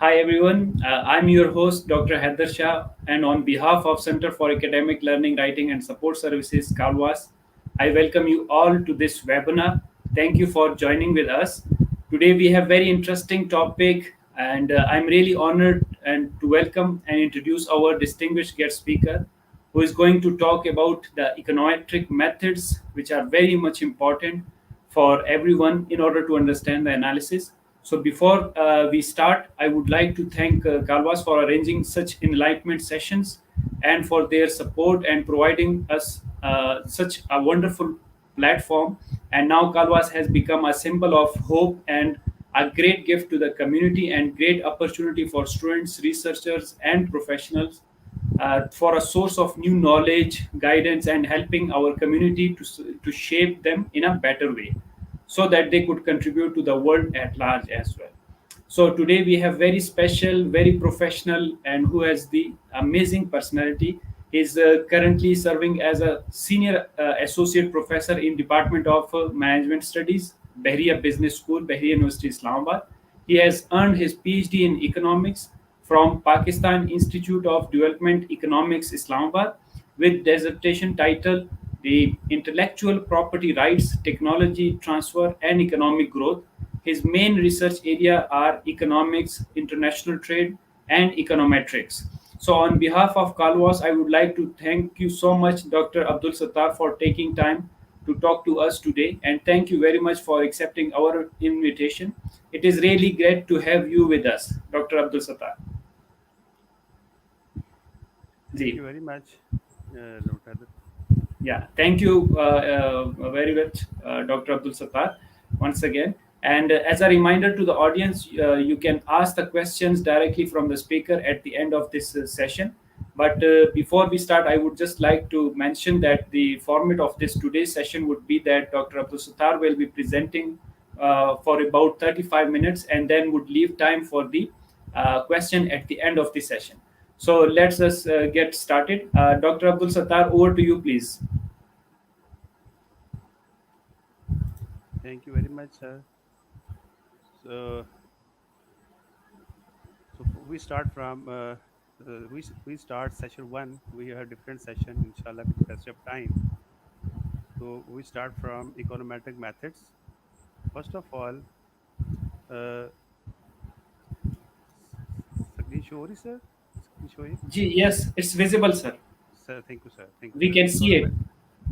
Hi everyone, I'm your host Dr. Haider Shah, and on behalf of Center for Academic Learning, Writing and Support Services, Kalwas, I welcome you all to this webinar. Thank you for joining with us. Today we have very interesting topic, and I'm really honored and to welcome and introduce our distinguished guest speaker, who is going to talk about the econometric methods, which are very much important for everyone in order to understand the analysis. So before we start, I would like to thank Galvas for arranging such enlightenment sessions and for their support and providing us such a wonderful platform. And now Galvas has become a symbol of hope and a great gift to the community and great opportunity for students, researchers, and professionals for a source of new knowledge, guidance, and helping our community to shape them in a better way so that they could contribute to the world at large as well. So today we have very special, very professional, and who has the amazing personality. He's currently serving as a senior associate professor in Department of Management Studies, Bahria Business School, Bahria University, Islamabad. He has earned his PhD in economics from Pakistan Institute of Development Economics, Islamabad, with dissertation title The Intellectual Property Rights, Technology Transfer, and Economic Growth. His main research area are economics, international trade, and econometrics. So, on behalf of Kalwas, I would like to thank you so much, Dr. Abdul Sattar, for taking time to talk to us today. And thank you very much for accepting our invitation. It is really great to have you with us, Dr. Abdul Sattar. Thank Ji. you very much, Dr. Yeah, thank you very much, Dr. Abdul Sattar, once again. And as a reminder to the audience, you can ask the questions directly from the speaker at the end of this session. But before we start, I would just like to mention that the format of this today's session would be that Dr. Abdul Sattar will be presenting for about 35 minutes and then would leave time for the question at the end of the session. So let's us get started. Dr. Abdul Sattar, over to you, please. Thank you very much, sir. So, we start from we start session one. We have different session, inshallah, with passage of time. So we start from econometric methods. First of all, uh, screen show रही, sir. Screen showing. Yes, it's visible, sir. Sir, thank you, sir. Thank you, We sir. can see it,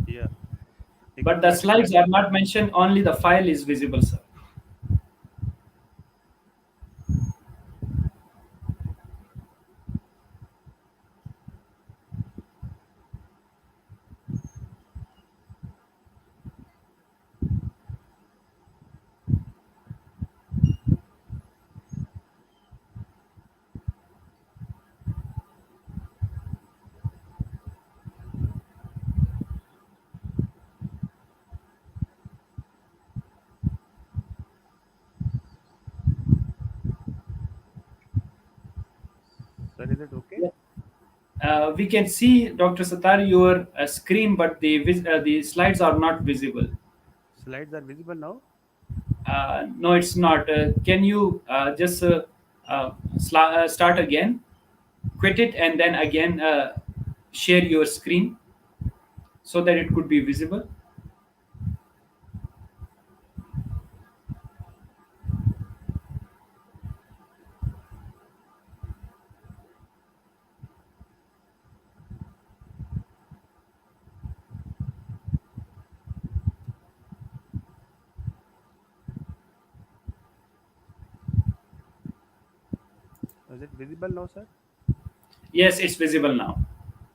Yeah, but the econometric slides method. are not mentioned. Only the file is visible, sir. Sir, is it okay? Yeah. We can see, Dr. Sattar, your screen, but the slides are not visible. Slides are visible now. No, it's not. Can you just start again, quit it, and then again share your screen so that it could be visible? Is it visible now, sir? Yes, it's visible now.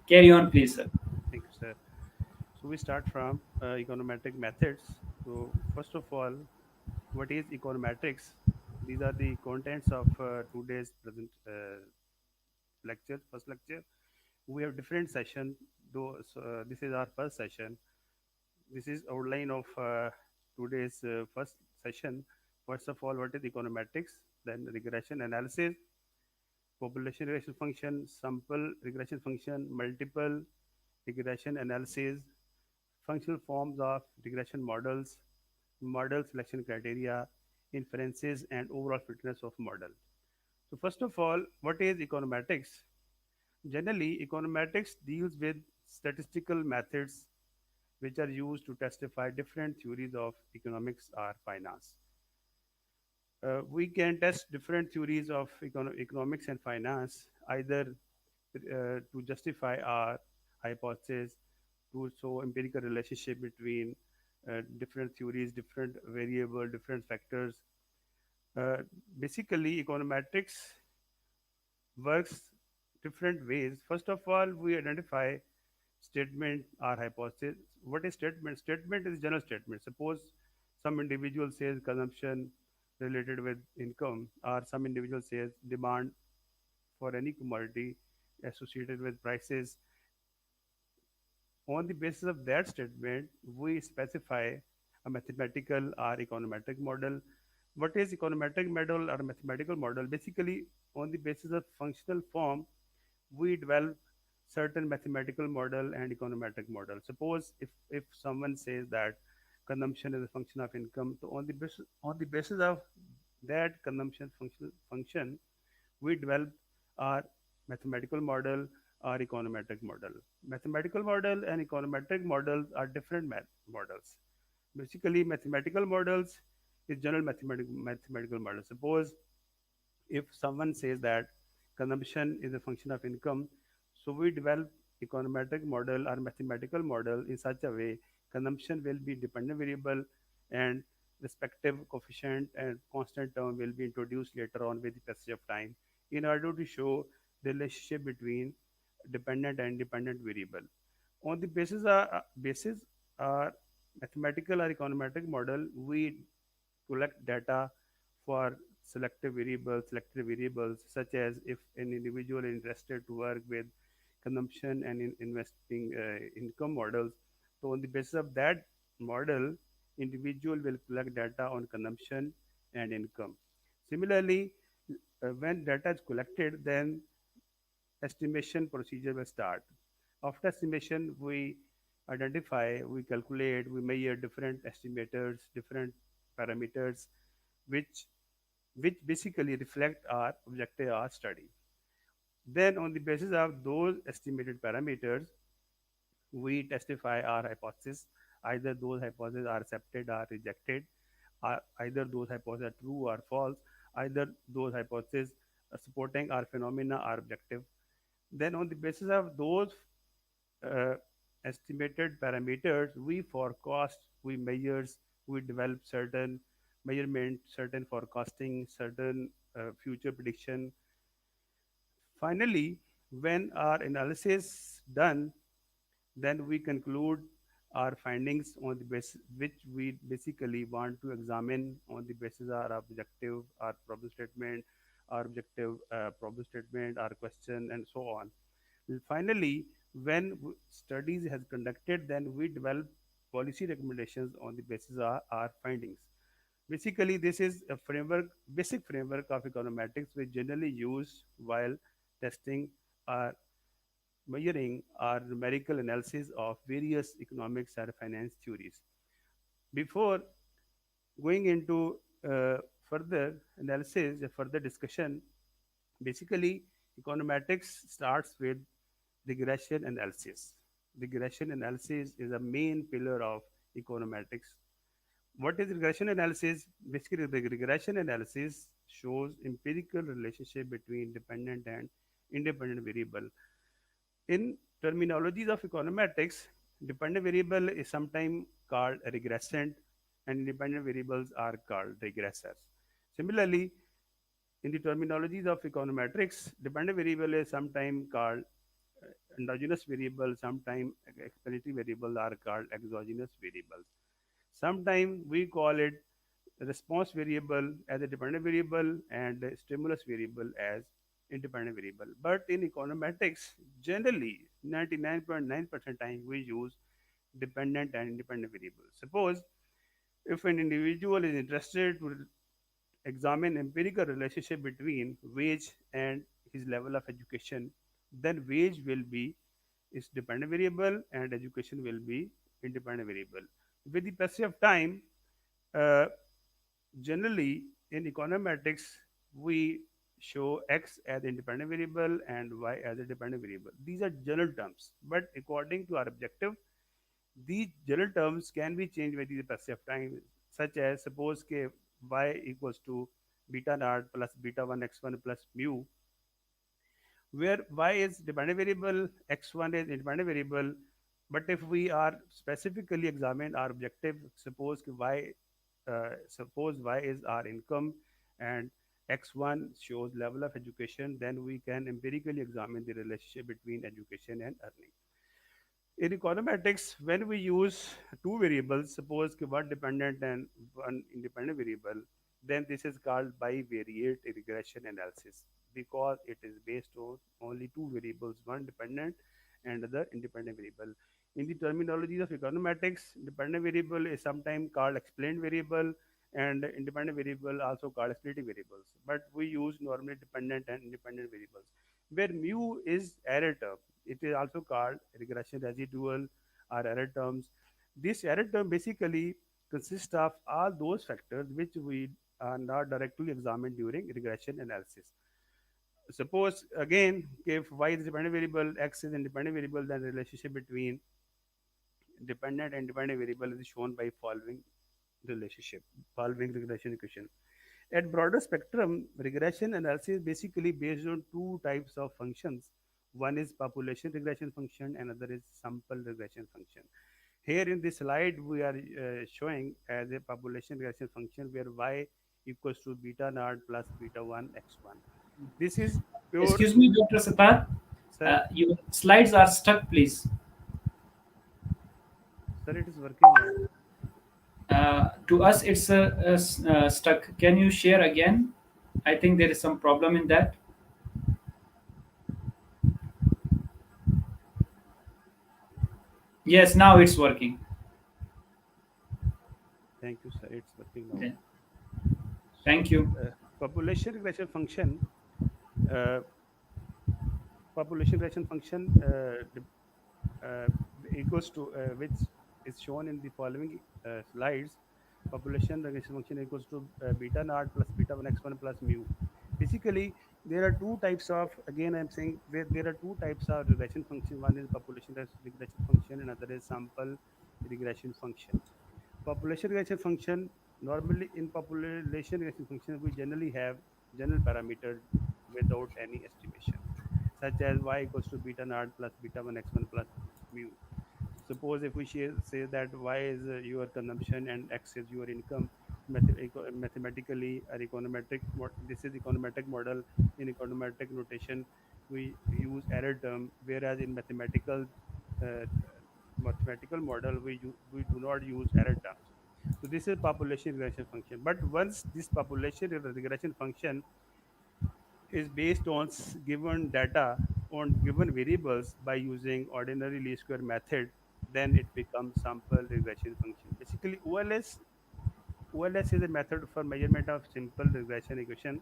Carry on, please, sir. Thank you, sir. So we start from econometric methods. So first of all, what is econometrics? These are the contents of today's present lecture. First lecture, we have different session. Though this is our first session. This is outline of today's first session. First of all, what is econometrics? Then regression analysis, population regression function, sample regression function, multiple regression analysis, functional forms of regression models, model selection criteria, inferences, and overall fitness of model. So first of all, what is econometrics? Generally, econometrics deals with statistical methods which are used to testify different theories of economics or finance. We can test different theories of economics and finance either to justify our hypothesis, to show empirical relationship between different theories, different variable, different factors. Uh, Basically, econometrics works different ways. First of all, we identify statement or hypothesis. What is statement? Statement is general statement. Suppose some individual says consumption related with income, or some individual says demand for any commodity associated with prices. On the basis of that statement, we specify a mathematical or econometric model. What is econometric model or mathematical model? Basically, on the basis of functional form, we develop certain mathematical model and econometric model. Suppose if someone says that consumption is a function of income, so on the basis of that consumption function, we develop our mathematical model or econometric model. Mathematical model and econometric models are different models. Basically, mathematical models is general mathematical model. Suppose if someone says that consumption is a function of income, so we develop econometric model or mathematical model in such a way consumption will be dependent variable and respective coefficient and constant term will be introduced later on with the passage of time in order to show the relationship between dependent and independent variable. On the basis our mathematical or econometric model, we collect data for selected variables, such as if an individual is interested to work with consumption and investing income models. So on the basis of that model, individual will collect data on consumption and income. Similarly, when data is collected, then estimation procedure will start. After estimation, we identify, we calculate, we measure different estimators, different parameters, which which basically reflect our objective our study. Then, on the basis of those estimated parameters, we testify our hypothesis. Either those hypotheses are accepted or rejected, or either those hypotheses are true or false, either those hypotheses are supporting our phenomena are objective. Then, on the basis of those uh, estimated parameters, we forecast, we measures, we develop certain measurement, certain forecasting, certain future prediction. Finally, when our analysis done, then we conclude our findings on the basis which we basically want to examine on the basis of our objective, our problem statement, our objective problem statement, our question, and so on. Finally, when studies has conducted, then we develop policy recommendations on the basis of our findings. Basically, this is a framework, basic framework of econometrics, which generally used while testing or measuring or numerical analysis of various economics or finance theories. Before going into further analysis, further discussion, basically econometrics starts with regression analysis. Regression analysis is a main pillar of econometrics. What is regression analysis? Basically, the regression analysis shows empirical relationship between dependent and independent variable. In terminologies of econometrics, dependent variable is sometimes called a regressant and independent variables are called regressors. Similarly, in the terminologies of econometrics, dependent variable is sometimes called endogenous variable, sometimes explanatory variable are called exogenous variables. Sometimes we call it response variable as a dependent variable and stimulus variable as independent variable. But in econometrics, generally 99.9% time we use dependent and independent variables. Suppose if an individual is interested to examine empirical relationship between wage and his level of education, then wage will be is dependent variable and education will be independent variable. With the passage of time, uh, generally in econometrics, we show x as independent variable and y as a dependent variable. These are general terms, but according to our objective, these general terms can be changed with the passage of time, such as suppose k y equals to beta naught plus beta 1 x1 plus mu, where y is dependent variable, x1 is independent variable. But if we are specifically examine our objective, suppose y is our income and x1 shows level of education, then we can empirically examine the relationship between education and earning. In econometrics, when we use two variables, suppose one dependent and one independent variable, then this is called bivariate regression analysis because it is based on only two variables, one dependent and other independent variable. In the terminology of econometrics, dependent variable is sometimes called explained variable and independent variable also called explanative variables. But we use normally dependent and independent variables. Where mu is error term, it is also called regression residual or error terms. This error term basically consists of all those factors which we are not directly examined during regression analysis. Suppose again, if y is dependent variable, x is independent variable, then relationship between dependent and independent variable is shown by relationship, following regression equation. At broader spectrum, regression analysis is basically based on two types of functions. One is population regression function, another is sample regression function. Here in this slide, we are showing as a population regression function where y equals to beta naught plus beta 1 x1. This is pure, Excuse me, Dr. Satar. sir, Your slides are stuck, please. sir, it is working now. To us, it's stuck. Can you share again? I think there is some problem in that. Yes, now it's working. Thank you, sir, it's working now. Yeah. So, Thank you. population regression function, uh, population regression function uh, equals to which is shown in the following slides. Population regression function equals to beta naught plus beta 1 x1 plus mu. Basically, there are two types of, again I'm saying there are two types of regression function. One is population regression function, another is sample regression function. Population regression function, normally in population regression function we generally have general parameters without any estimation, such as y equals to beta naught plus beta 1 x1 plus mu. Suppose if we say that y is your consumption and x is your income, mathematically or this is econometric model. In econometric notation, we use error term, whereas in uh, mathematical model we do not use error terms. So this is population regression function. But once this population regression function is based on given data on given variables by using ordinary least square method, then it becomes sample regression function. Basically, OLS is a method for measurement of simple regression equation.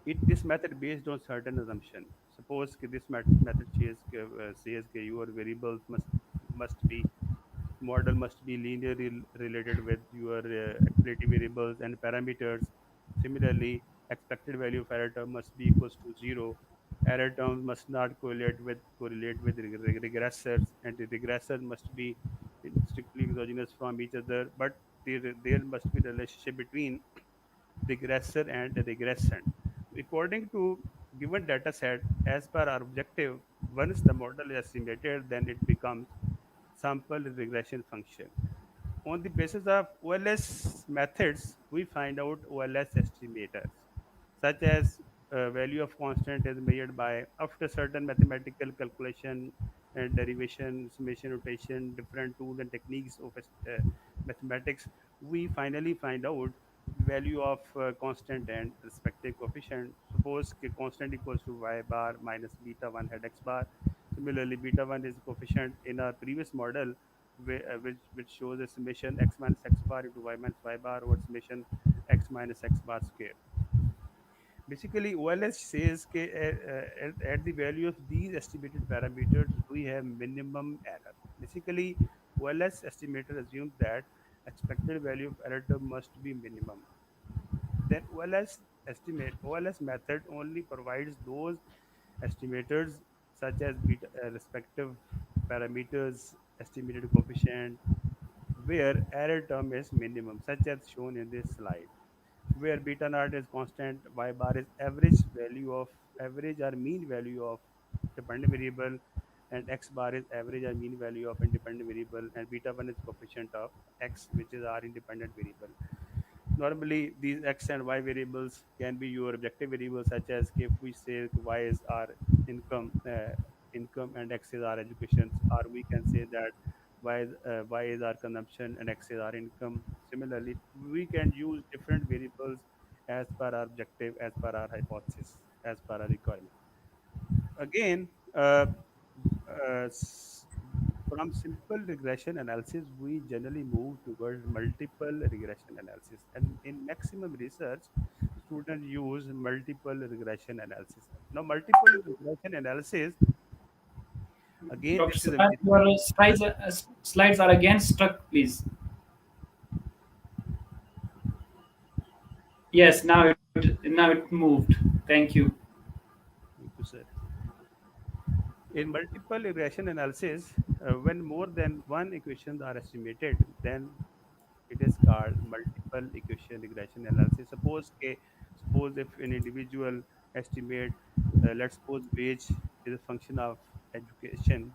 This method based on certain assumption. Suppose this method says your variables must be model must be linearly related with your expected variables and parameters. Similarly, expected value of error term must be equals to zero. Error terms must not correlate with regressors, and the regressor must be strictly exogenous from each other. But there must be relationship between regressor and regressant. According to given data set, as per our objective, once the model is estimated, then it becomes sample regression function. On the basis of OLS methods, we find out OLS estimators, such as value of constant is measured by after certain mathematical calculation and derivation, summation notation, different tools and techniques of mathematics. We finally find out the value of constant and respective coefficient. Suppose constant equals to y bar minus beta 1 head x bar. Similarly, beta 1 is coefficient in our previous model, which shows a summation x minus x bar into y minus y bar over summation x minus x bar square. Basically, OLS says at the value of these estimated parameters, we have minimum error. Basically, OLS estimator assumes that expected value of error term must be minimum. Then OLS estimate OLS method only provides those estimators such as beta, respective parameters, estimated coefficient, where error term is minimum, such as shown in this slide, where beta naught is constant, y bar is average or mean value of dependent variable, and x bar is average or mean value of independent variable, and beta 1 is coefficient of x, which is our independent variable. Normally, these x and y variables can be your objective variables, such as if we say y is our income, income and x is our education, or we can say that y is our consumption and x is our income. Similarly, we can use different variables as per our objective, as per our hypothesis, as per our requirement. Again, s- from simple regression analysis, we generally move towards multiple regression analysis. And in maximum research, students use multiple regression analysis. Now, multiple regression analysis, again, Dr. this is a Satar, very your slides are again stuck, please. Yes, now it moved. Thank you. thank you, sir. In multiple regression analysis, when more than one equations are estimated, then it is called multiple equation regression analysis. Suppose if an individual estimate, let's suppose wage is a function of education.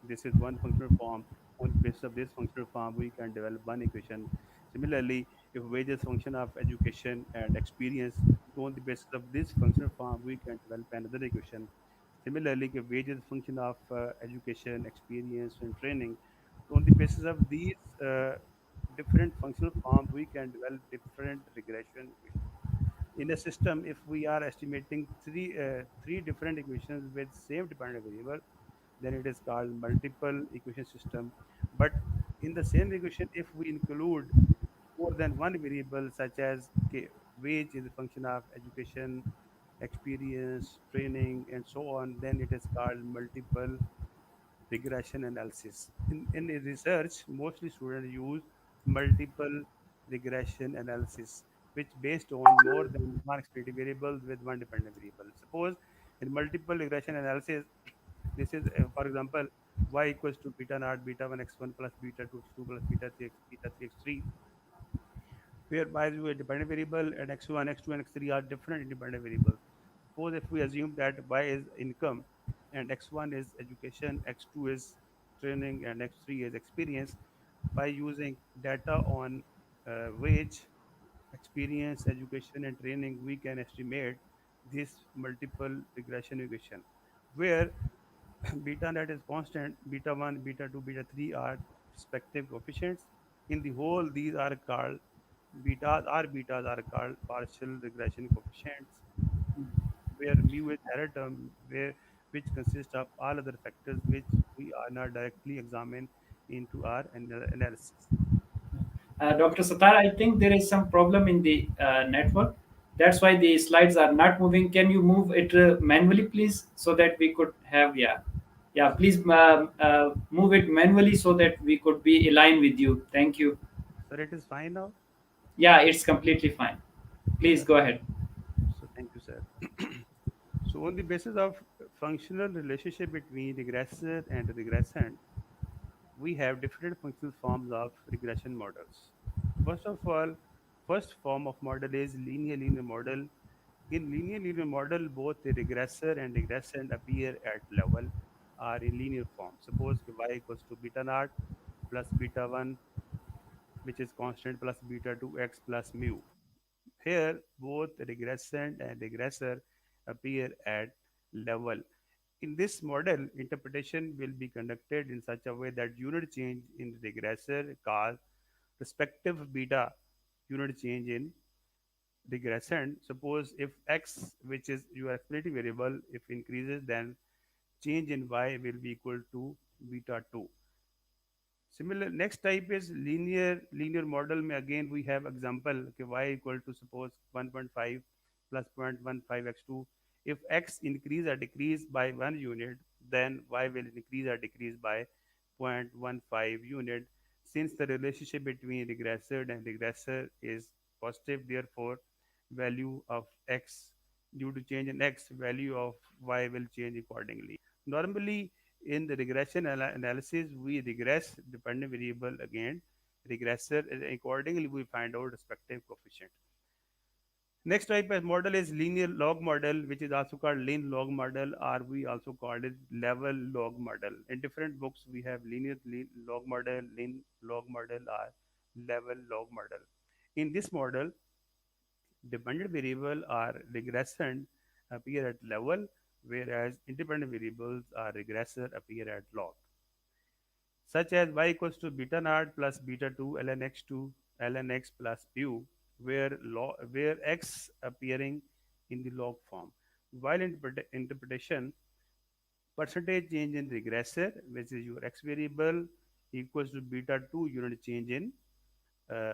This is one functional form. On the basis of this functional form, we can develop one equation. Similarly, if wage is function of education and experience, on the basis of this functional form, we can develop another equation. Similarly, if wage is function of education, experience, and training, on the basis of these different functional forms, we can develop different regression equations. In a system, if we are estimating three different equations with same dependent variable, then it is called multiple equation system. But in the same equation, if we include more than one variable, such as wage is a function of education, experience, training, and so on, then it is called multiple regression analysis. In research, mostly students use multiple regression analysis, which based on more than one expected variable with one dependent variable. Suppose in multiple regression analysis, this is, for example, y equals to beta naught, beta 1 x1 plus beta 2 x2 plus beta 3 x, beta 3 x3, whereby you a dependent variable and x1, x2, and x3 are different independent variables. Suppose if we assume that y is income and x1 is education, x2 is training, and x3 is experience, by using data on wage, experience, education, and training, we can estimate this multiple regression equation, where beta net is constant, beta 1, beta 2, beta 3 are respective coefficients. In the whole, these are called betas are called partial regression coefficients, where mu is error term, which consists of all other factors which we are not directly examine into our analysis. Dr. Satar, I think there is some problem in the network. That's why the slides are not moving. Can you move it manually, please, so that we could have, yeah, please move it manually so that we could be aligned with you. Thank you. Sir, it is fine now. Yeah, it's completely fine. Please Yeah. go ahead. So thank you, sir. So on the basis of functional relationship between regressor and regressant, we have different functional forms of regression models. First of all, first form of model is linear model. In linear model, both the regressor and regressant appear at level are in linear form. Suppose y equals to beta naught plus beta 1, which is constant, plus beta 2x plus mu. Here, both regressant and regressor appear at level. In this model, interpretation will be conducted in such a way that unit change in regressor cause respective beta unit change in regressant. Suppose if x, which is your explanative variable, if increases, then change in y will be equal to beta 2. Similar, next type is linear model. May again we have example, okay, y equal to suppose 1.5 plus 0.15 x2. If x increase or decrease by 1 unit, then y will increase or decrease by 0.15 unit. Since the relationship between regressor and regressor is positive, therefore value of x. Due to change in x, value of y will change accordingly. Normally, in the regression analysis, we regress dependent variable again regressor, and accordingly we find out respective coefficient. Next type of model is linear log model, which is also called lean log model, or we also call it level log model. In different books, we have linear log model, lean log model, or level log model. In this model, dependent variable or regressant appear at level, whereas independent variables or regressor appear at log, such as y equals to beta naught plus beta 2 ln x 2 ln x plus pu, where x appearing in the log form. While interpretation, percentage change in regressor, which is your x variable, equals to beta 2 unit change in uh,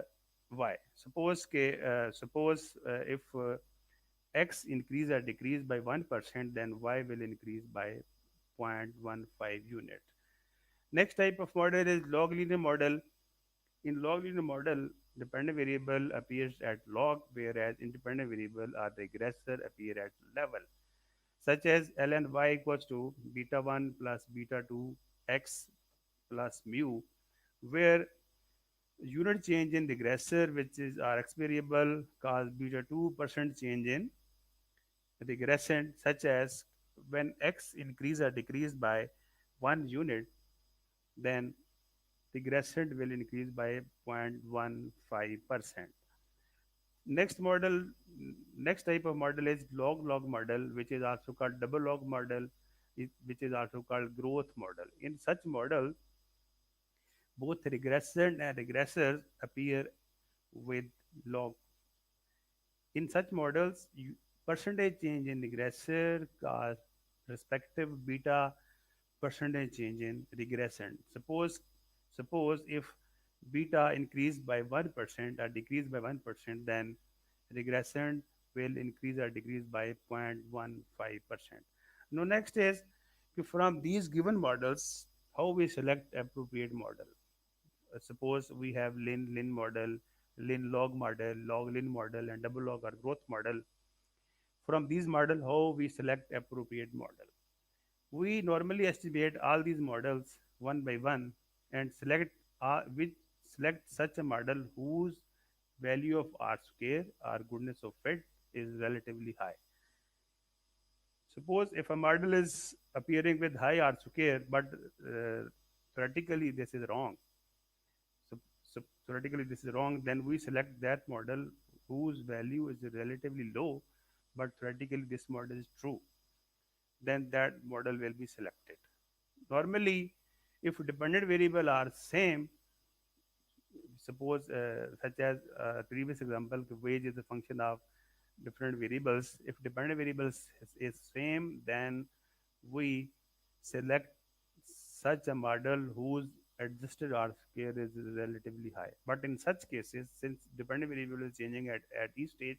y. Suppose if x increase or decrease by 1%, then y will increase by 0.15 unit. Next type of model is log linear model. In log linear model, dependent variable appears at log, whereas independent variable or regressor appear at level, such as ln y equals to beta 1 plus beta 2 x plus mu, where unit change in regressor, which is our x variable, cause beta 2% change in regressant, such as when x increase or decrease by 1 unit, then regressant will increase by 0.15%. Next model, next type of model is log log model, which is also called double log model, which is also called growth model. In such model, both regressant and regressors appear with log. In such models, percentage change in regressor cause respective beta percentage change in regressant. Suppose if beta increased by 1% or decreased by 1%, then regressant will increase or decrease by 0.15%. Now next is from these given models, how we select appropriate model. Suppose we have lin model, lin log model, log lin model, and double log or growth model. From these model, how we select appropriate model. We normally estimate all these models one by one and select such a model whose value of R square or goodness of fit is relatively high. Suppose if a model is appearing with high R square, but theoretically this is wrong. So theoretically this is wrong, then we select that model whose value is relatively low, but theoretically this model is true. Then that model will be selected. Normally, if dependent variable are same, suppose such as previous example, wage is a function of different variables. If dependent variables is same, then we select such a model whose adjusted R square is relatively high. But in such cases, since dependent variable is changing at each stage,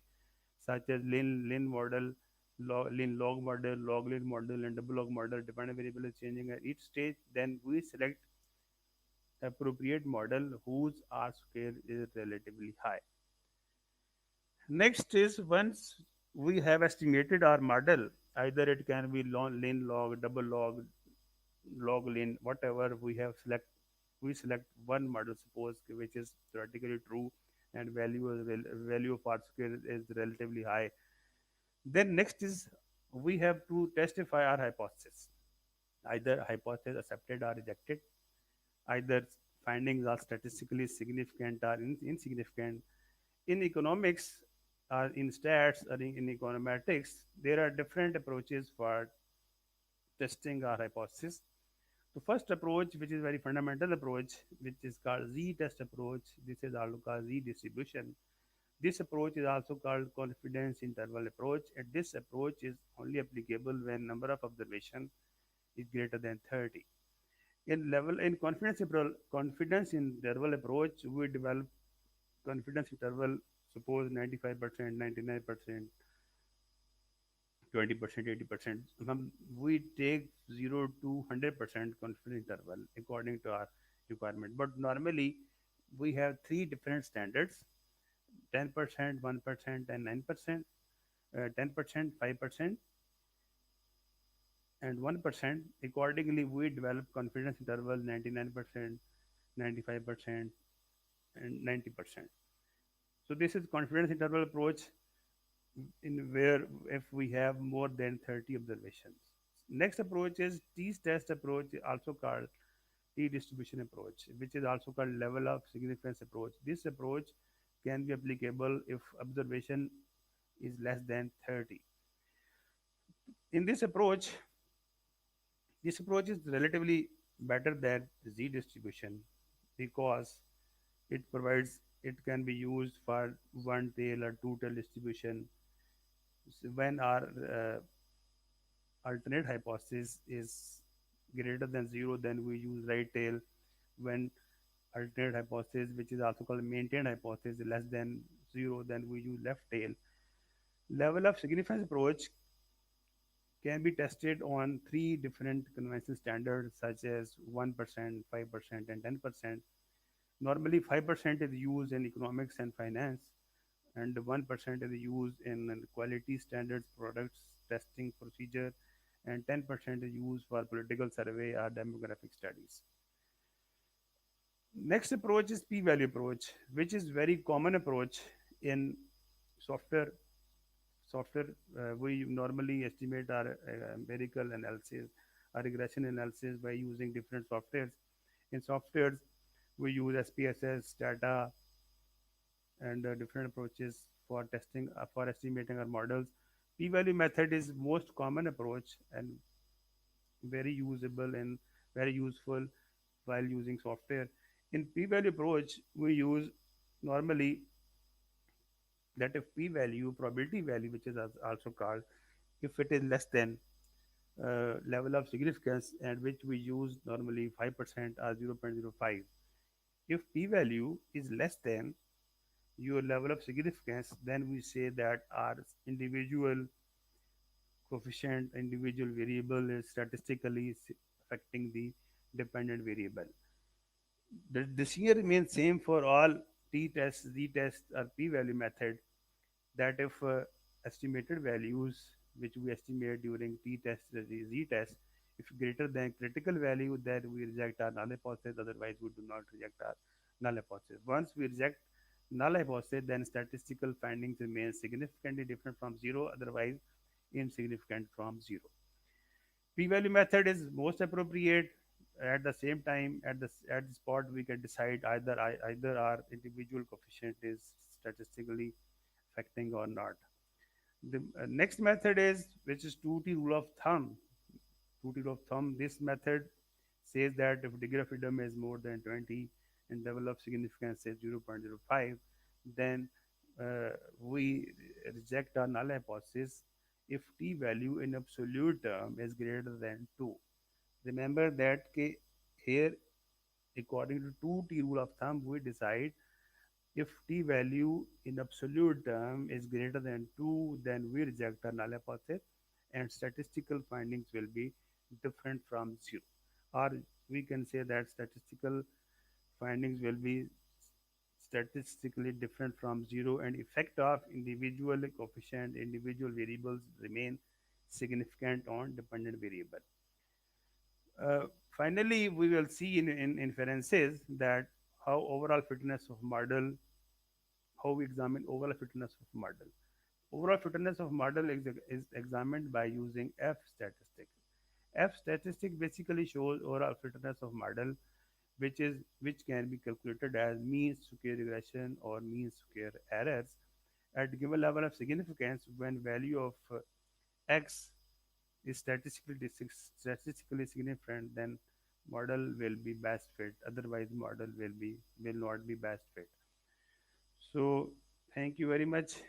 such as lin model, lin log model, log lin model, and double log model, dependent variable is changing at each stage, then we select appropriate model whose R square is relatively high. Next is once we have estimated our model, either it can be lin log, double log, log lin, whatever we select one model, suppose which is theoretically true and value of R square is relatively high. Then next is we have to testify our hypothesis. Either hypothesis accepted or rejected, either findings are statistically significant or insignificant. In economics or in stats or in econometrics, there are different approaches for testing our hypothesis. The first approach, which is very fundamental approach, which is called z-test approach, this is also called z-distribution. This approach is also called confidence interval approach, and this approach is only applicable when number of observation is greater than 30. In confidence interval approach, we develop confidence interval, suppose 95%, 99%, 20%, 80%. We take 0 to 100% confidence interval according to our requirement. But normally, we have three different standards 10%, 1%, and 9%, 10%, 5%, and 1%. Accordingly, we develop confidence interval 99%, 95%, and 90%. So this is confidence interval approach in where if we have more than 30 observations. Next approach is t-test approach, also called t-distribution approach, which is also called level of significance approach. This approach can be applicable if observation is less than 30. In this approach is relatively better than z distribution because it can be used for one tail or two tail distribution. When our alternate hypothesis is greater than zero, then we use right tail. When alternate hypothesis, which is also called maintained hypothesis, is less than zero, then we use left tail. Level of significance approach can be tested on three different convention standards such as 1%, 5%, and 10%. Normally, 5% is used in economics and finance, and 1% is used in quality standards products testing procedure, and 10% is used for political survey or demographic studies. Next approach is p-value approach, which is very common approach in software. We normally estimate our empirical analysis, our regression analysis by using different softwares. In softwares, we use SPSS, data, and different approaches for testing, for estimating our models. P-value method is most common approach and very usable and very useful while using software. In p-value approach, we use normally that if p-value, probability value, which is also called, if it is less than level of significance, and which we use normally 5% or 0.05. If p-value is less than your level of significance, then we say that our individual coefficient, individual variable is statistically affecting the dependent variable. This here remains same for all t-test, z-test, or p-value method. That if estimated values which we estimate during t-test, z-test, if greater than critical value, then we reject our null hypothesis. Otherwise, we do not reject our null hypothesis. Once we reject null hypothesis, then statistical findings remain significantly different from zero. Otherwise, insignificant from zero. P-value method is most appropriate. At the same time, at the spot, we can decide either our individual coefficient is statistically affecting or not. The next method is which is 2T rule of thumb. 2T rule of thumb. This method says that if degree of freedom is more than 20 and level of significance is 0.05, then we reject our null hypothesis if t value in absolute term is greater than 2. Remember that here, according to 2T rule of thumb, we decide if t value in absolute term is greater than 2, then we reject the null hypothesis and statistical findings will be different from 0. Or we can say that statistical findings will be statistically different from 0 and effect of individual coefficient, individual variables remain significant on dependent variable. Finally, we will see in inferences that how overall fitness of model, how we examine overall fitness of model. Overall fitness of model is examined by using F statistic. F statistic basically shows overall fitness of model, which can be calculated as mean square regression or mean square errors at given level of significance when value of x is statistically significant, then model will be best fit. Otherwise, model will not be best fit. So, thank you very much.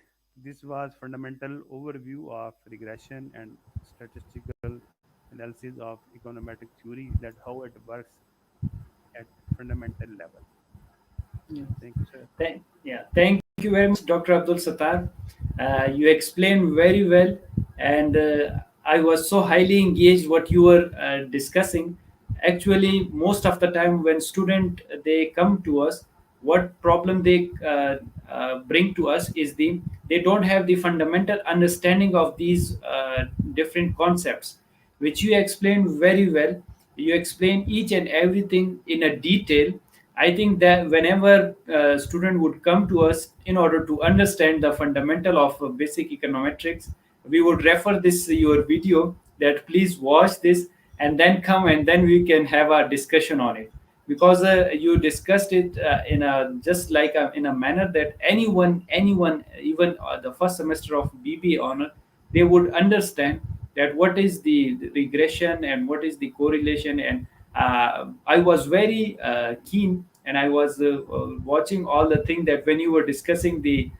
This was fundamental overview of regression and statistical analysis of econometric theory, that how it works at fundamental level. Yeah. Thank you, sir. Thank you very much, Dr. Abdul Sattar. You explained very well, and I was so highly engaged what you were discussing. Actually, most of the time when student they come to us, what problem they bring to us is they don't have the fundamental understanding of these different concepts, which you explain very well. You explain each and everything in a detail. I think that whenever a student would come to us in order to understand the fundamental of basic econometrics, we would refer this your video, that please watch this and then come, and then we can have a discussion on it, because you discussed it in a just like in a manner that anyone, even the first semester of BB honor, they would understand that what is the regression and what is the correlation. And I was very keen, and I was watching all the thing that when you were discussing the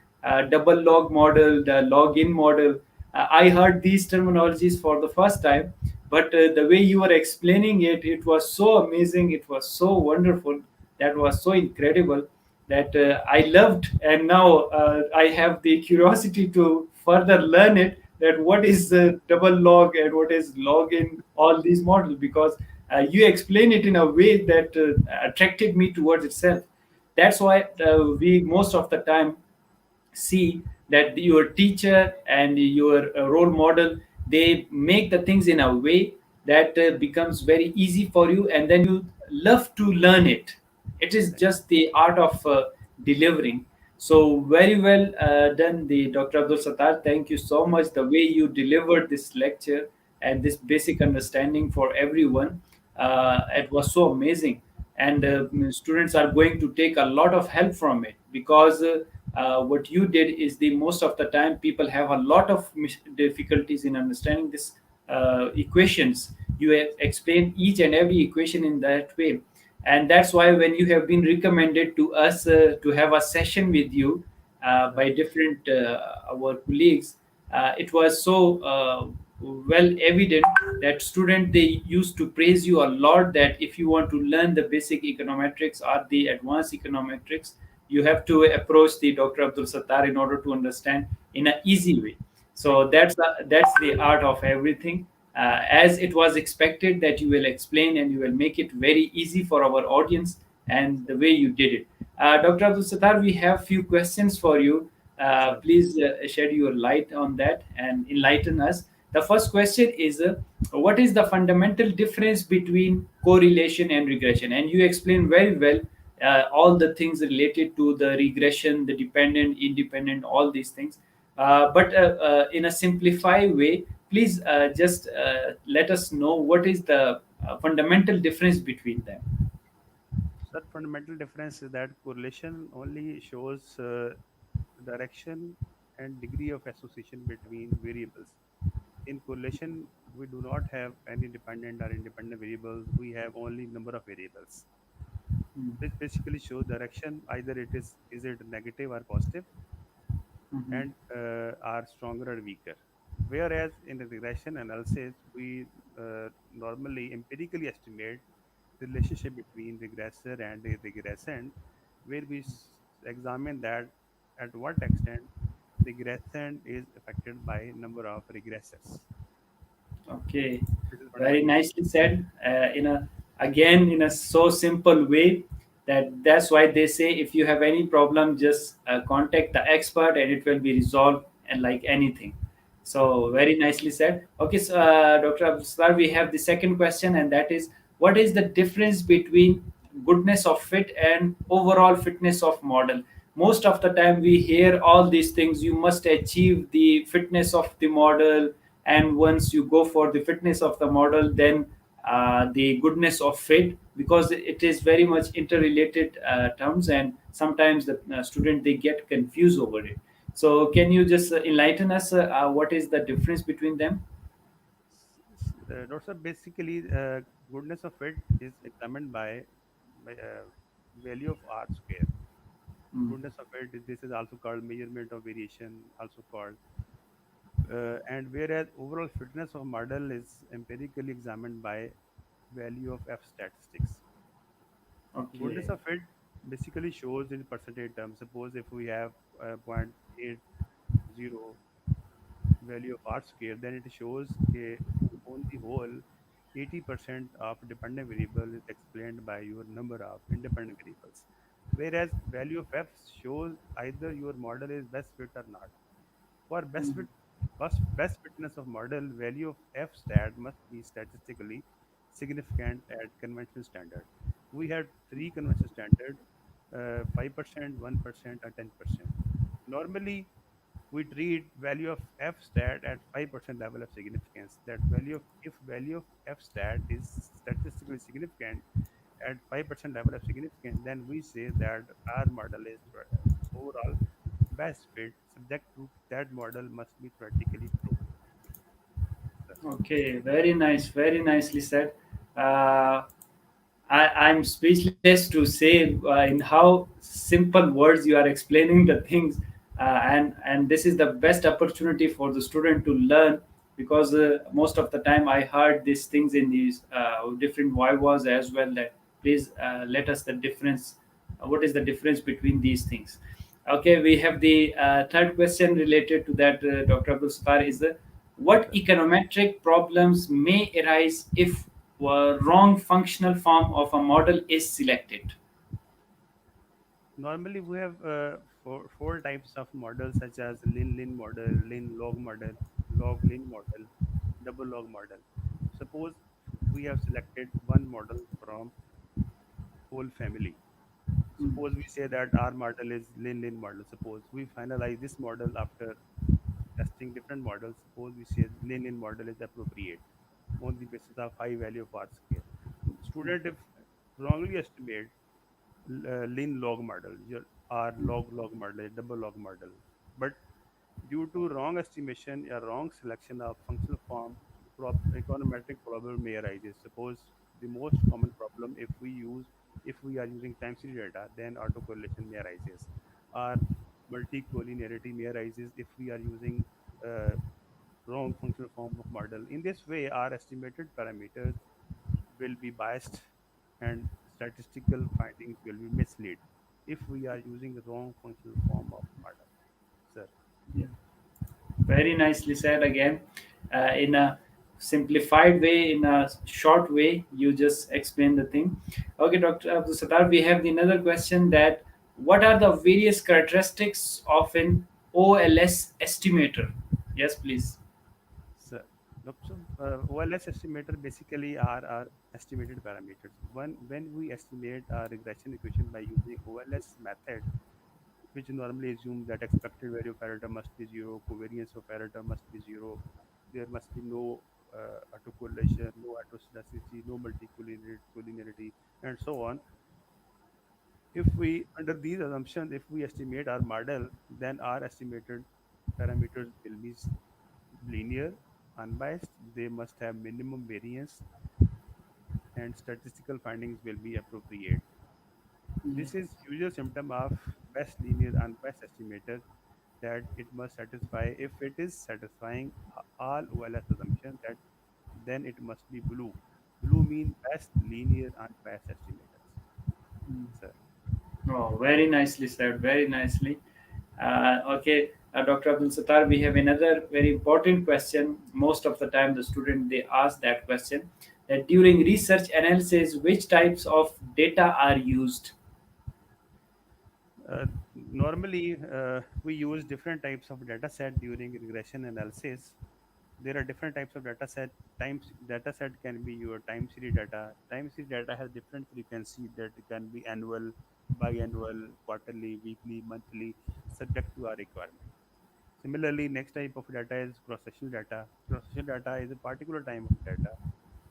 double log model, the login model, I heard these terminologies for the first time. But the way you were explaining it, it was so amazing, it was so wonderful, that was so incredible, that I loved. And now I have the curiosity to further learn it, that what is double log and what is log in all these models, because you explain it in a way that attracted me towards itself. That's why we most of the time see that your teacher and your role model, they make the things in a way that becomes very easy for you, and then you love to learn it. It is Right. just the art of delivering. So very well done, the Dr. Abdul Sattar. Thank you so much, the way you delivered this lecture and this basic understanding for everyone. It was so amazing, and students are going to take a lot of help from it, because what you did is the most of the time people have a lot of difficulties in understanding this equations. You have explained each and every equation in that way, and that's why when you have been recommended to us to have a session with you by Right. different our colleagues, it was so well evident that student, they used to praise you a lot, that if you want to learn the basic econometrics or the advanced econometrics, you have to approach the Dr. Abdul Sattar in order to understand in an easy way. So that's the art of everything. As it was expected that you will explain and you will make it very easy for our audience, and the way you did it. Dr. Abdul Sattar, we have few questions for you. Sure. Please shed your light on that and enlighten us. The first question is what is the fundamental difference between correlation and regression? And you explained very well all the things related to the regression, the dependent, independent, all these things. But in a simplified way, please just let us know what is the fundamental difference between them. So that fundamental difference is that correlation only shows direction and degree of association between variables. In correlation, we do not have any dependent or independent variables. We have only number of variables. This basically shows direction. Either is it negative or positive, Mhm. and are stronger or weaker. Whereas in the regression analysis, we normally empirically estimate the relationship between regressor and a regressant, where we examine that at what extent regressant is affected by number of regressors. Okay, This is very fundamental nicely said. In a again in a so simple way, that's why they say if you have any problem, just contact the expert and it will be resolved, and like anything. So very nicely said. Okay, so Dr. Abdulsar, we have the second question, and that is, what is the difference between goodness of fit and overall fitness of model? Most of the time we hear all these things, you must achieve the fitness of the model, and once you go for the fitness of the model, then the goodness of fit, because it is very much interrelated terms, and sometimes the student, they get confused over it. So can you just enlighten us what is the difference between them? Doctor, basically, goodness of fit is examined by value of R square. Mm. Goodness of fit, this is also called measurement of variation, also called. And whereas overall fitness of model is empirically examined by value of F statistics. Goodness Okay. of fit basically shows in percentage terms. Suppose if we have 0.80 value of R square, then it shows on the whole 80% of dependent variable is explained by your number of independent variables. whereas value of f shows either your model is best fit or not. For best fitness of model, value of f stat must be statistically significant at conventional standard. We had three conventional standard, 5%, 1%, or 10%. Normally, we treat value of f stat at 5% level of significance. That value of if value of f stat is statistically significant at 5% level of significance, then we say that our model is overall best fit. Subject to that model must be theoretically proven. Sir. Okay, very nice, very nicely said. Uh, I'm speechless to say in how simple words you are explaining the things, and this is the best opportunity for the student to learn, because most of the time I heard these things in these different vivas as well. That please let us the difference. What is the difference between these things? Okay, we have the third question related to that, Dr. Abdul Sattar, is the what Sir. econometric problems may arise if a wrong functional form of a model is selected? Normally, we have four types of models such as lin model, lin log model, log lin model, double log model. Suppose we have selected one model from whole family. Suppose we say that our model is lin model. Suppose we finalize this model after testing different models. Suppose we say lin model is appropriate on the basis of high value of R square. Student, if wrongly estimate lean log model, your R log model, double log model, but due to wrong estimation or wrong selection of functional form, econometric problem may arise. Suppose the most common problem if we are using time series data, then autocorrelation may arises, or multicollinearity may arises if we are using uh, wrong functional form of model. In this way, our estimated parameters will be biased and statistical findings will be mislead if we are using the wrong functional form of model. Sir. Yeah. Very nicely said again. In a simplified way, in a short way, you just explain the thing. Okay, Dr. Abdul Sattar, we have another question that what are the various characteristics of an OLS estimator? Yes, please. So, OLS estimator basically are our estimated parameters. When we estimate a regression equation by using OLS method, which normally assumes that expected value of error must be zero, covariance of error must be zero, there must be no autocorrelation, no autostaticity, no multicollinearity, and so on. If we, under these assumptions, if we estimate our model, then our estimated parameters will be linear, unbiased, they must have minimum variance, and statistical findings will be appropriate. Yeah. This is usual symptom of best linear unbiased estimator, that it must satisfy, if it is satisfying all OLS assumptions, that then it must be blue. Blue mean best linear unbiased estimators. Sir. Oh, very nicely said. Very nicely. Okay, Dr. Abdul Sattar, we have another very important question. Most of the time, the student they ask that question. That during research analysis, which types of data are used? Normally, we use different types of data set during regression analysis. There are different types of data set. Data set can be your time series data. Time series data has different frequency, that can be annual, biannual, quarterly, weekly, monthly, subject to our requirement. Similarly, next type of data is cross-sectional data. Cross-sectional data is a particular time of data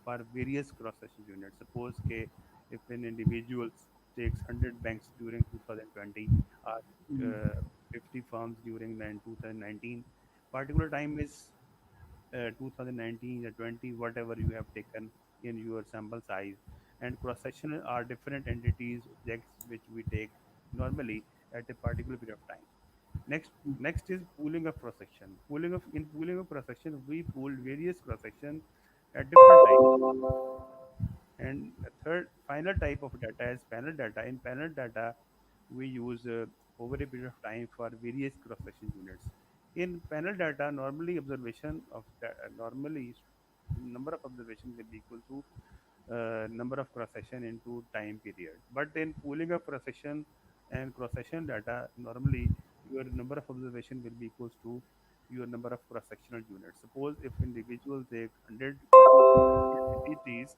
for various cross-section units. Suppose if an individual takes 100 banks during 2020 or Mm, 50 firms during 2019, particular time is 2019 or 20, whatever you have taken in your sample size. And cross-sectional are different entities, objects which we take normally at a particular period of time. Next is pooling of cross-section. Pooling of cross-section, we pool various cross-section at different times. And the third final type of data is panel data. In panel data, we use over a period of time for various cross-section units. In panel data, normally number of observation will be equal to number of cross-section into time period. But in pooling of cross-section, And cross-sectional data, normally your number of observation will be equals to your number of cross-sectional units. Suppose if individuals take 100 entities,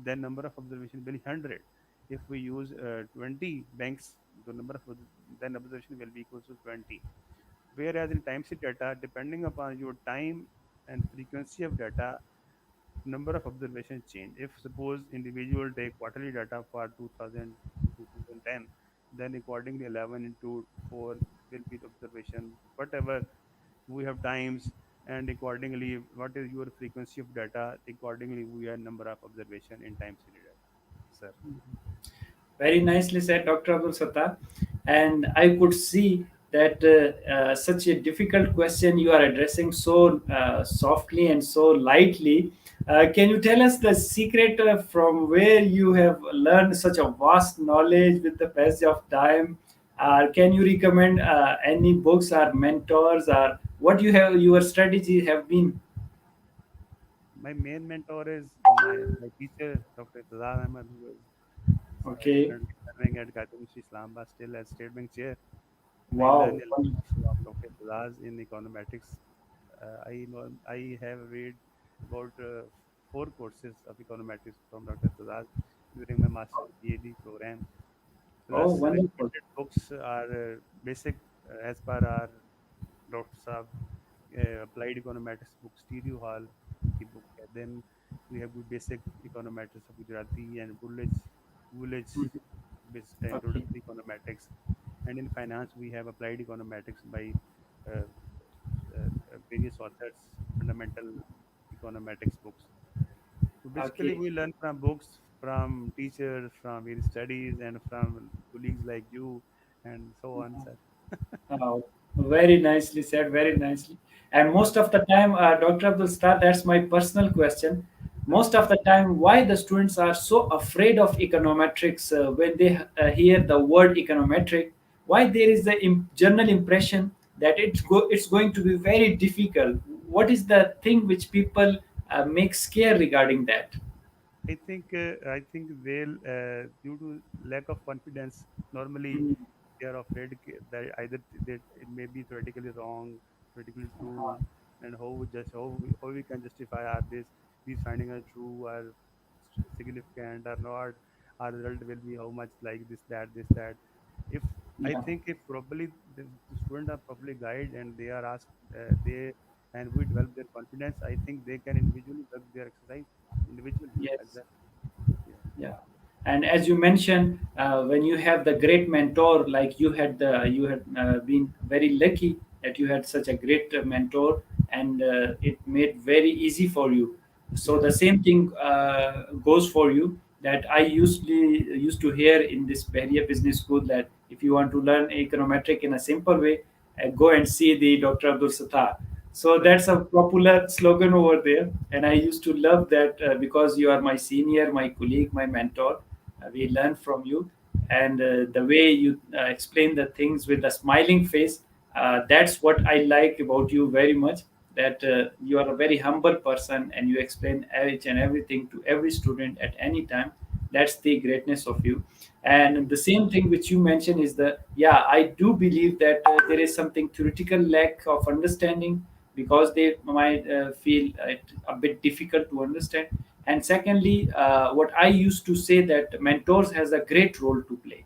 then number of observation will be 100. If we use 20 banks, the number of then observation will be equals to 20. Whereas in time series data, depending upon your time and frequency of data, number of observations change. If suppose individual take quarterly data for 2000 to 2010, then accordingly 11 into 4 will be the observation. Whatever we have times, and accordingly what is your frequency of data, accordingly we have number of observation in time series data. Sir. Very nicely said, Dr. Abdul Sattar. And I could see that such a difficult question you are addressing so softly and so lightly. Can you tell us the secret from where you have learned such a vast knowledge with the passage of time? Can you recommend any books or mentors, or what you have your strategy have been? My main mentor is my teacher, Dr. Tazar Ahmed, who is Okay. currently serving at University Islamabad still as State Bank Chair. I learn Wow. a lot from Dr. Tazaz in econometrics. I know I have read about 4 courses of econometrics from Dr. Tazaz during my master PhD program. Oh, Plus, wonderful. recommended books are basic as per our Dr. Saab applied econometrics book, Stereo Hall की book है. Then we have good basic econometrics of Gujarati and Woolage Mhm. based Okay. introductory econometrics. And in finance, we have applied econometrics by uh, various authors, fundamental econometrics books. So basically, Okay. we learn from books, from teachers, from various studies, and from colleagues like you, and so on, sir. Very nicely said, very nicely. And most of the time, Dr. Abdul Star, that's my personal question. Most Okay. of the time, why the students are so afraid of econometrics when they hear the word econometric? Why there is the general impression that it's going to be very difficult? What is the thing which people make scare regarding that? I think they'll due to lack of confidence. Normally, Mm. they are afraid that either that it may be theoretically wrong, theoretically Uh, true, and how we can justify are these findings are true or significant or not. Our result will be how much like this that. If I yeah. think if properly the student are properly guided and they are asked they and we develop their confidence, I think they can individually work their exercise individually as Yes. well. Yeah. Yeah, and as you mentioned, when you have the great mentor, like you had been very lucky that you had such a great mentor, and it made very easy for you. So Yeah. the same thing goes for you. That I used to hear in this Bahria Business School, that if you want to learn econometric in a simple way, go and see the Dr. Abdul Sattar. So that's a popular slogan over there, and I used to love that because you are my senior, my colleague, my mentor. We learn from you, and the way you explain the things with a smiling face. That's what I like about you very much. That you are a very humble person, and you explain each and everything to every student at any time. That's the greatness of you. And Thank the same thing which you mentioned is the, yeah, I do believe that there is something theoretical lack of understanding, because they might feel it a bit difficult to understand. And secondly, what I used to say, that mentors has a great role to play,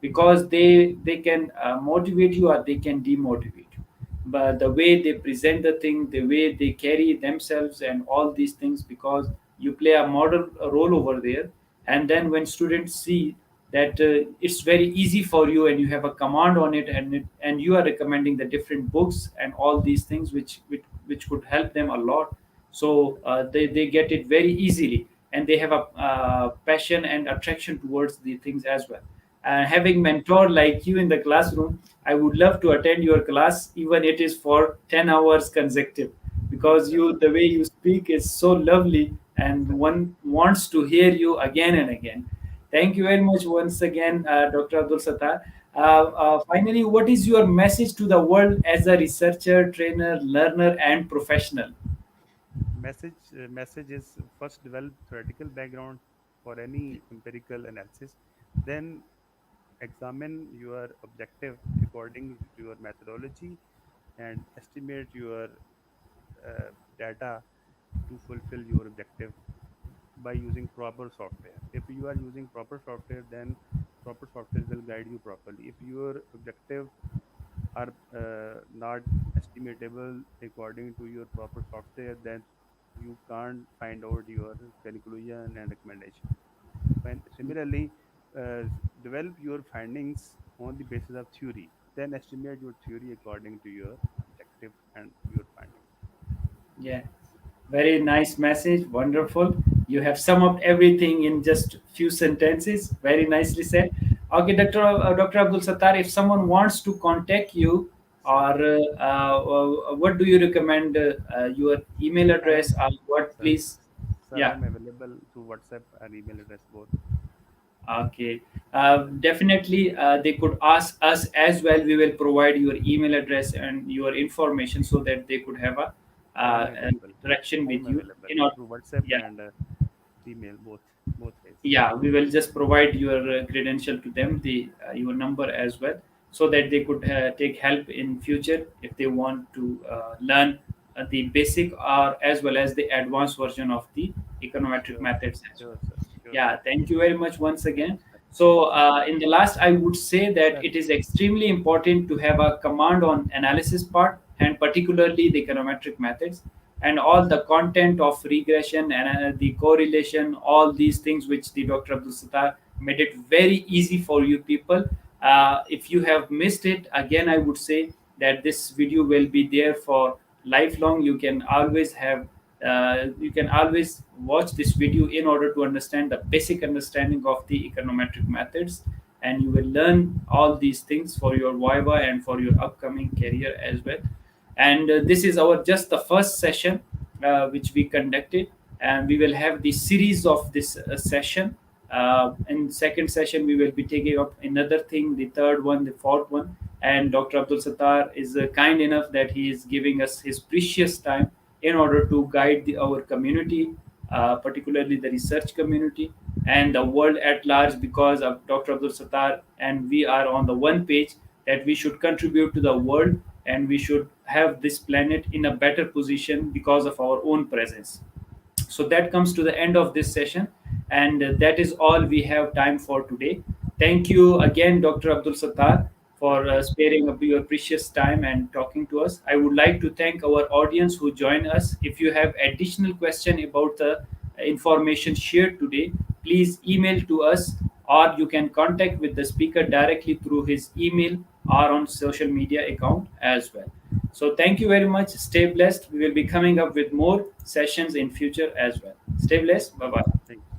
because they can motivate you or they can demotivate you, but the way they present the thing, the way they carry themselves and all these things, because you play a model role over there. And then when students see that it's very easy for you, and you have a command on it, and you are recommending the different books and all these things which could help them a lot. So they get it very easily, and they have a passion and attraction towards the things as well. Having mentor like you in the classroom, I would love to attend your class, even it is for 10 hours consecutive, you, because you the way you speak is so lovely, and sir. one wants to hear you again and again. Thank you very much once again, Dr. Abdul Sattar. Finally, what is your message to the world as a researcher, trainer, learner, and professional? Message is first develop theoretical background for any empirical analysis. Then examine your objective according to your methodology and estimate your data to fulfill your objective by using proper software. If you are using proper software, then proper software will guide you properly. If your objective are not estimatable according to your proper software, then you can't find out your conclusion and recommendation. When similarly, develop your findings on the basis of theory, then estimate your theory according to your objective and your findings. Yeah, very nice message. Wonderful. You have summed up everything in just few sentences. Very nicely said. Okay, Dr. Abdul Sattar, if someone wants to contact you, Sir, or what do you recommend? Your email I am address, or what? sir, Please. sir, I Yeah. am available through WhatsApp and email address both. Okay. Definitely, they could ask us as well. We will provide your email address and your information so that they could have I am an available. interaction I with am you. available In order, through WhatsApp yeah, and email, both ways. yeah, we will just provide your credential to them, the your number as well, so that they could take help in future if they want to learn the basic or as well as the advanced version of the econometric Sure, methods as well. sure, sir, sure, Yeah, sir. thank you very much once again. Thank So, you, sir. in the last, I would say that Sir, it is extremely important to have a command on analysis part and particularly the econometric methods and all the content of regression and the correlation, all these things which the Dr. Abdul Sattar made it very easy for you people. If you have missed it, again, I would say that this video will be there for lifelong. You can always watch this video in order to understand the basic understanding of the econometric methods, and you will learn all these things for your viva and for your upcoming career as well. And this is our just the first session which we conducted, and we will have the series of this session. In second session we will be taking up another thing, the third one, the fourth one, and Dr. Abdul Sattar is kind enough that he is giving us his precious time in order to guide our community, particularly the research community and the world at large, because of Dr. Abdul Sattar and we are on the one page that we should contribute to the world and we should have this planet in a better position because of our own presence. So that comes to the end of this session, and that is all we have time for today. Thank you again, Dr. Abdul Sattar, for welcome. sparing up your precious time and talking to us. I would like to thank our audience who join us. If you have additional question about the information shared today, please email to us, or you can contact with the speaker directly through his email or on social media account as well. So thank you very much. Stay blessed. We will be coming up with more sessions in future as well. Stay blessed. Bye bye. Thank you.